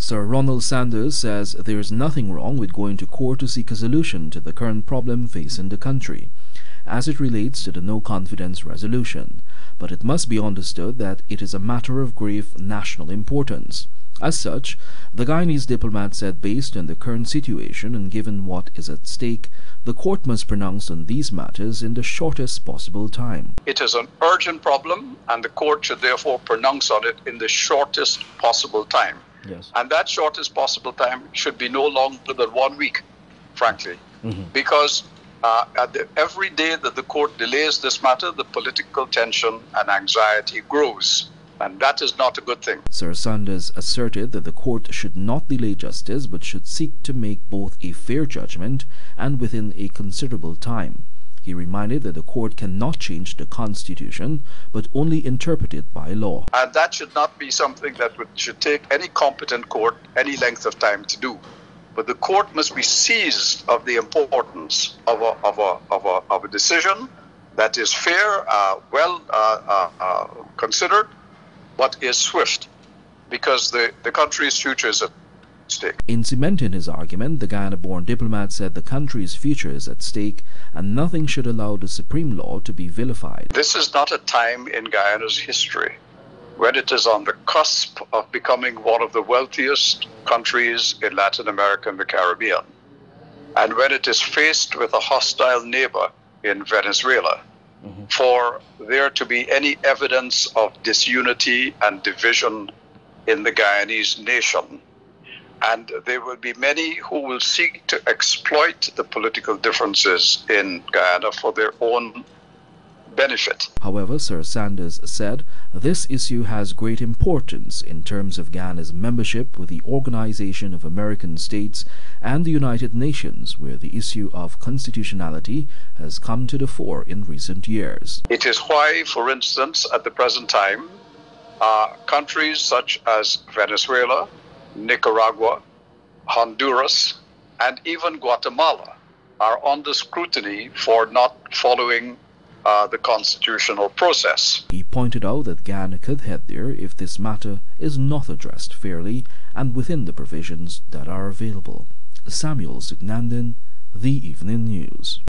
Sir Ronald Sanders says there is nothing wrong with going to court to seek a solution to the current problem facing the country, as it relates to the no-confidence resolution, but it must be understood that it is a matter of grave national importance. As such, the Guyanese diplomat said based on the current situation and given what is at stake, the court must pronounce on these matters in the shortest possible time. It is an urgent problem, and the court should therefore pronounce on it in the shortest possible time. Yes. And that shortest possible time should be no longer than 1 week, frankly, because every day that the court delays this matter, the political tension and anxiety grows. And that is not a good thing. Sir Sanders asserted that the court should not delay justice but should seek to make both a fair judgment and within a considerable time. He reminded that the court cannot change the Constitution but only interpret it by law. And that should not be something that should take any competent court any length of time to do. But the court must be seized of the importance of a decision that is fair, considered, but is swift, because the country's future is at stake. In cementing his argument, the Guyana-born diplomat said the country's future is at stake and nothing should allow the supreme law to be vilified. This is not a time in Guyana's history when it is on the cusp of becoming one of the wealthiest countries in Latin America and the Caribbean, and when it is faced with a hostile neighbor in Venezuela. For there to be any evidence of disunity and division in the Guyanese nation. And there will be many who will seek to exploit the political differences in Guyana for their own benefit. However, Sir Sanders said this issue has great importance in terms of Guyana's membership with the Organization of American States and the United Nations, where the issue of constitutionality has come to the fore in recent years. It is why, for instance, at the present time, countries such as Venezuela, Nicaragua, Honduras, and even Guatemala are under scrutiny for not following the constitutional process. He pointed out that Guyana could head there if this matter is not addressed fairly and within the provisions that are available. Samuel Sugnandin, The Evening News.